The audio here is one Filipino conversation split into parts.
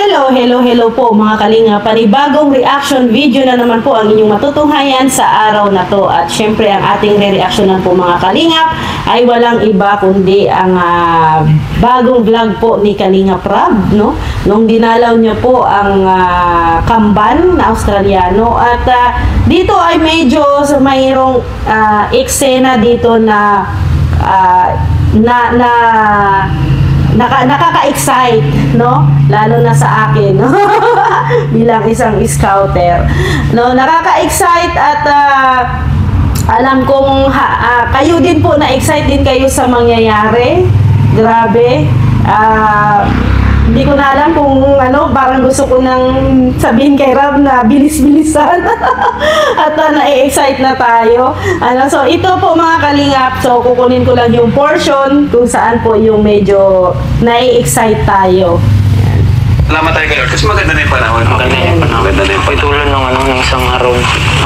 Hello po mga kalinga. Panibagong reaction video na naman po ang inyong matutunghayan sa araw na to. At syempre ang ating re-reactionan po mga kalingap ay walang iba kundi ang bagong vlog po ni Kalinga Prab, no? Nung dinalaw niya po ang kambal na Australiano. At dito ay medyo mayroong eksena dito na nakaka-excite, no? Lalo na sa akin, no? Bilang isang scouter, no? Nakaka-excite at alam kong kayo din po na-excite din kayo sa mangyayari. Grabe. Hindi ko na alam kung ano, parang gusto ko nang sabihin kay Rab na bilis-bilisan at na-excite na tayo. So ito po mga kalingap, so kukunin ko lang yung portion kung saan po yung medyo na-excite tayo. Salamat tayo kayo kasi maganda na yung panahon. Maganda na yung panahon. Maganda na yung panahon. Tulad ng isang araw.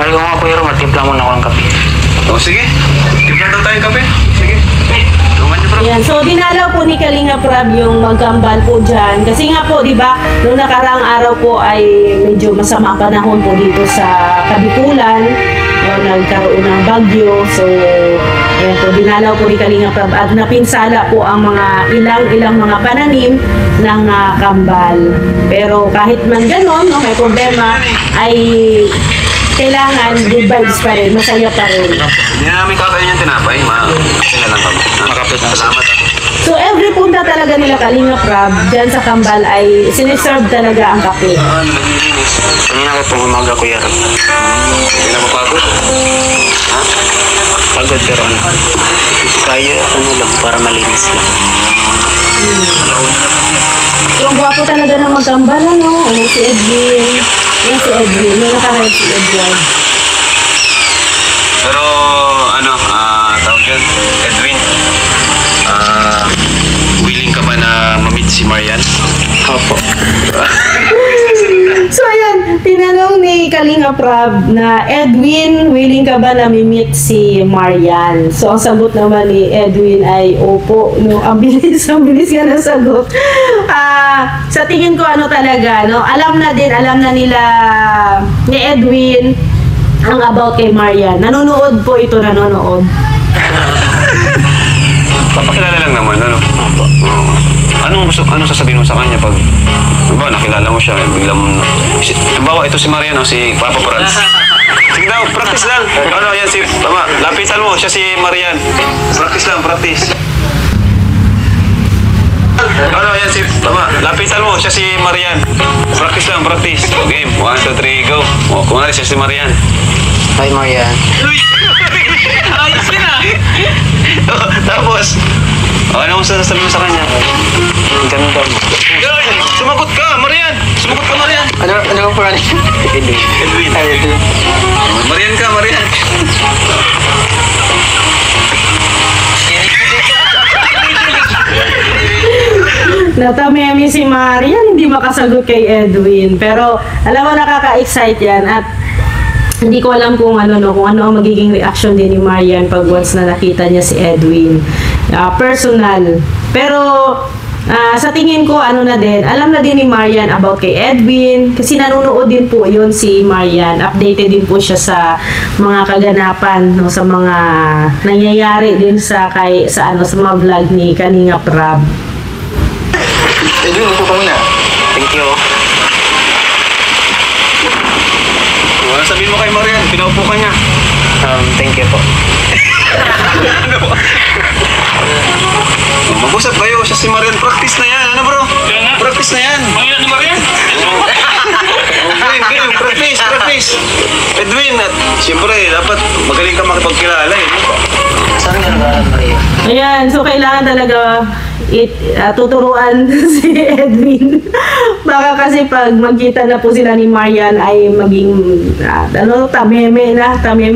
Ay, kung ako yung matimpla mo na ako ng kape. Sige, timpla daw tayong kape. Sige. Yan. So, dinalaw po ni Kalinga Prab yung magkambal po dyan. Kasi nga po, di ba, noong nakaraang araw po ay medyo masama ang panahon po dito sa Kabikulan. Nagkaroon ng bagyo. So, yan po, dinalaw po ni Kalinga Prab at napinsala po ang mga ilang mga pananim ng kambal. Pero kahit man gano'n, no, may problema, ay kailangan good vibes pa rin, masaya pa rin. Hindi na namin kakain yung tinapay. Kasi na lang kami. Salamat. So every punta talaga nila Kalinga Prab dyan sa kambal ay siniserve talaga ang kape. Kanina ko pong umaga ko yarap. Hindi na mapagod. Ha? Pagod pero ano. Kaya lang para malinis lang. So ang gwapo talaga ng magkambal, ano? Si Edwin. Yan si Edwin. May nakahayag si Edwin. Pero, tawag yun, Edwin, willing ka ba na ma-meet si Marian? Opo. So ayan, tinanong ni Kalinga Prab na Edwin, willing ka ba na mi-meet si Marian? So ang sagot naman ni Edwin ay opo, no? Ang bilis nga na sagot. Sa tingin ko talaga, no? Alam na nila ni Edwin ang about kay Marian. Nanonood po ito, nanonood. Papakilala lang naman, ano? Anong sasabihin mo sa kanya pag nakilala mo siya, bigla mo halimbawa, ito si Marian o si Papa Franz. Sige daw, practice lang. Yan si, tama, lapitan mo, siya si Marian. Practice lang, practice. Yan si, tama, lapitan mo, siya si Marian. Practice lang, practice. Game, 1, 2, 3, go. Kumari siya si Marian. Hi, Marian. Ayos yun Tapos, ano mo sasabihin mo sa kanya? Ganda mo. Sumagot ka, Marian! Sumagot ka, Marian! Ano ang pangalan? Edwin. Edwin. Marian ka, Marian! Natamemi si Marian, hindi makasagot kay Edwin. Pero, alam mo, nakaka-excite yan. At hindi ko alam kung ano ang magiging reaction din ni Marian pag once na nakita niya si Edwin. Personal. Pero, sa tingin ko, alam na din ni Marian about kay Edwin. Kasi nanonood din po yun si Marian. Updated din po siya sa mga kaganapan, no, sa mga nangyayari din sa mga vlog ni Kalinga Prab. Edwin, upo ka muna. Thank you. Ano sabihin mo kay Marian? Pinaupo ka niya. Thank you po. Mag-usap kayo. Siya si Marian. Practice na yan. Ano bro? Practice na yan. Marian ni Marian? Okay. Practice. Edwin, at siyempre, dapat magaling ka makipagkilala eh. Saan ka nag-aaral, Maria? Ayan, so kailangan talaga tuturuan si Edwin. Baka kasi pag magkita na po sila ni Marian ay maging tameme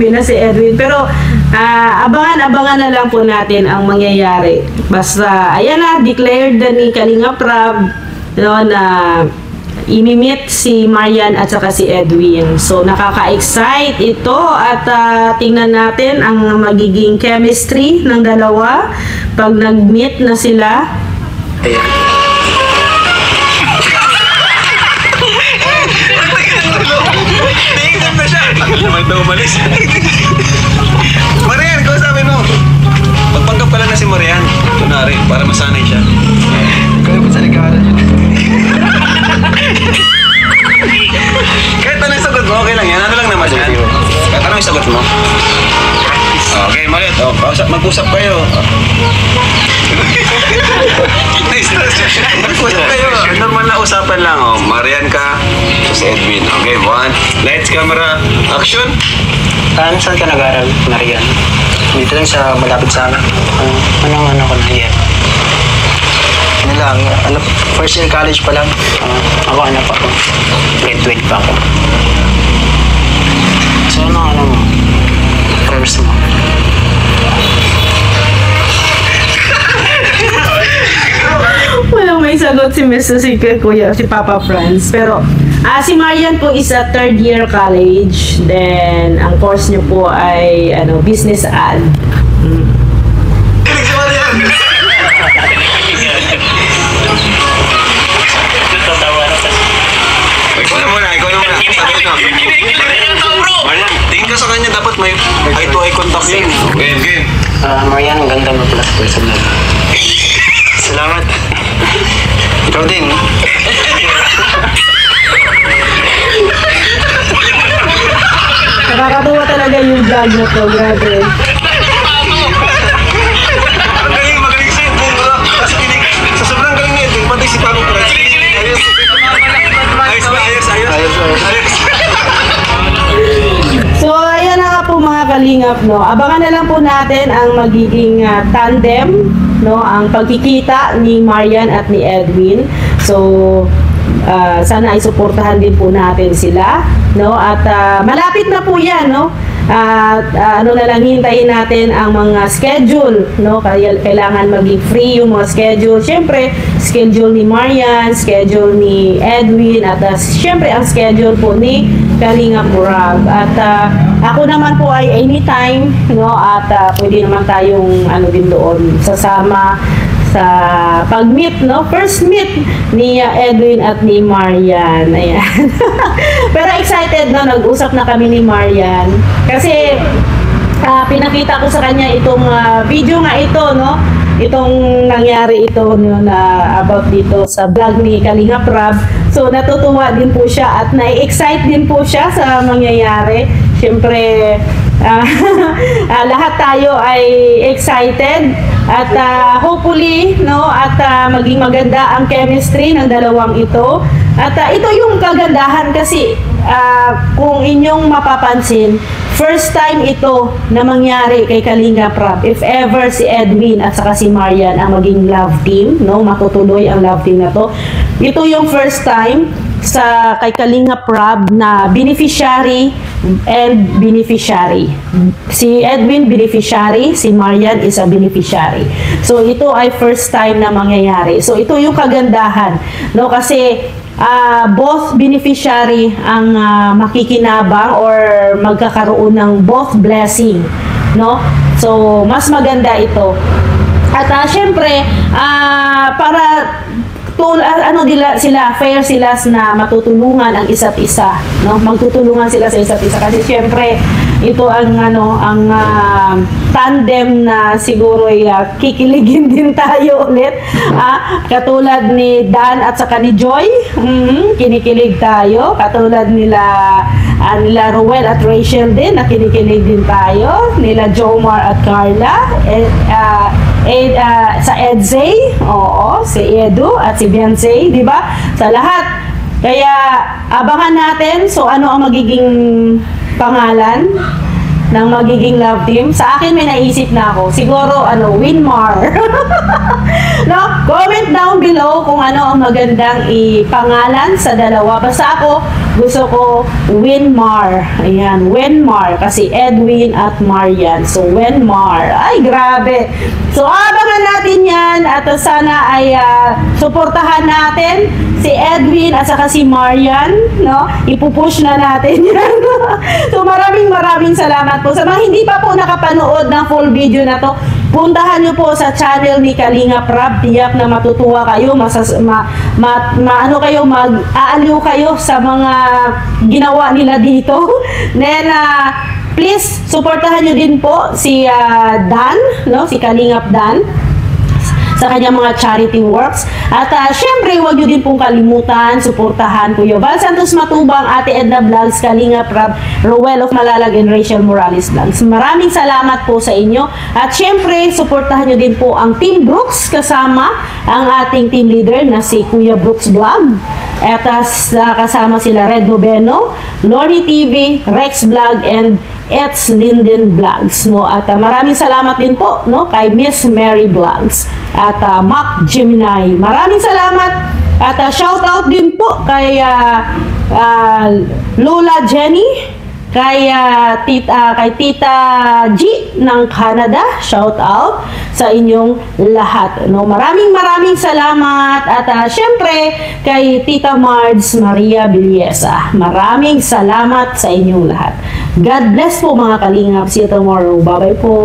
na si Edwin. Pero abangan na lang po natin ang mangyayari. Basta ayan na, declared na ni Kalinga Prab, no, na imi-meet si Marian at saka si Edwin. So nakaka-excite ito at tingnan natin ang magiging chemistry ng dalawa pag nag-meet na sila. Ayan. Marian, kausapin mo. Magpanggap ka lang na si Marian. Kunwari, para masanay siya. Kaya po sa ligaran yun. Kahit ano yung sagot mo, okay lang yan. Ano lang naman yan. Kahit ano yung sagot mo. Okay, Marian. Mag-usap kayo. Mag-usap kayo. Normal na usapan lang. Oh. Marian ka, si Edwin. Okay, one. Lights, camera, action. Saan ka nag-aaral, Marian? Dito lang sa malapit sa amin. Ano ko na yan? Ano lang, first year college pa lang. Ako pa ako. Grade 12 pa ako. So ano mo? First mo? Walang may sagot si Mr. Secret Kuya, si Papa Franz. Pero, si Marian po is a third year college. Then, ang course niyo po ay, business ad. Kilig si Marian! Ikaw na muna. Sabihin mo. Marian, tingin ka sa kanya. Dapat may eye-to-eye contact yun. Game. Marian, ang ganda mo pala sa personal. Salamat. Ikaw din. Nakakatuwa talaga yung vlog na to. Grabe. Magaling si Edwin, bro. Kasi sa sobrang galing ni Edwin, pati si Papa Franz. Ayos. So, ayan na nga po mga kalingap, no? Abangan na lang po natin ang magiging tandem, no? Ang pagkikita ni Marian at ni Edwin. So, sana ay suportahan din po natin sila, no? At malapit na po yan, no? At na lang, hintayin natin ang mga schedule, no? Kailangan maging free yung mga schedule. Siyempre, schedule ni Marian, schedule ni Edwin, at siyempre ang schedule po ni Kalingap Rob. At ako naman po ay anytime, no? At pwede naman tayong din doon sasama sa pag-meet, no? First meet ni Edwin at ni Marian. Ayan. Pero excited, no? Nag-usap na kami ni Marian. Kasi pinakita ko sa kanya itong video nga ito, no? Itong nangyari ito, no, na about dito sa vlog ni Kalingap Rob. So natutuwa din po siya at na-excite din po siya sa mangyayari. Siyempre, lahat tayo ay excited at hopefully, no, at maging maganda ang chemistry ng dalawang ito. At ito yung kagandahan kasi kung inyong mapapansin, first time ito na mangyari kay Kalingap Rob. If ever si Edwin at saka si Marian ang maging love team, no, matutuloy ang love team na to. Ito yung first time sa kay Kalingap Rob na beneficiary and beneficiary. Si Edwin beneficiary, si Marian is a beneficiary. So ito ay first time na mangyayari. So ito yung kagandahan, no, kasi both beneficiary ang makikinabang or magkakaroon ng both blessing, no? So mas maganda ito. At syempre para sila fair sila na matutulungan ang isa't isa, no? Magtutulungan sila sa isa't isa kasi syempre ito ang tandem na siguro ay kikiligin din tayo ulit. Katulad ni Dan at saka ni Joy, kinikilig tayo. Katulad nila Ruel at Rachel din, na kinikilig din tayo. Nila Jomar at Carla. Sa Edzay, oo, si Edu at si Beyonce, di ba? Sa lahat. Kaya abangan natin. So ano ang magiging pangalan ng magiging love team? Sa akin may naisip na ako. Siguro Winmar. No, comment down below kung ano ang magandang ipangalan sa dalawa. Basta ako gusto ko Winmar. Ayan, Winmar kasi Edwin at Marian. So Winmar. Ay, grabe. So abangan natin 'yan at sana ay suportahan natin si Edwin at saka si Marian, no? Ipupush na natin 'yan. So maraming salamat po. Sa mga hindi pa po nakapanood ng full video na to, puntahan nyo po sa channel ni Kalingap Rob. Tiyak na matutuwa kayo, mag-aaliw kayo sa mga ginawa nila dito. Then, please, suportahan nyo din po si Dan, no? Si Kalingap Dan, sa kanyang mga charity works. At syempre, huwag nyo din pong kalimutan, suportahan Kuya Val Santos Matubang, Ate Edna Vlogs, Kalinga Prab, Roel of Malalag, and Rachel Morales Vlogs. Maraming salamat po sa inyo. At syempre, suportahan nyo din po ang Team Brooks, kasama ang ating team leader na si Kuya Brooks Vlog. At kasama sila Red Noveno, Lori TV, Rex Vlog, and It's Linden Vlogs, no? At maraming salamat din po, no, kay Miss Mary Vlogs at Mac Gemini. Maraming salamat at shout out din po kay Lola Jenny, kay Tita G ng Canada. Shout out sa inyong lahat, no? Maraming salamat at syempre kay Tita Mards Maria Villesa. Maraming salamat sa inyong lahat. God bless po mga kalingap. See you tomorrow. Bye-bye po.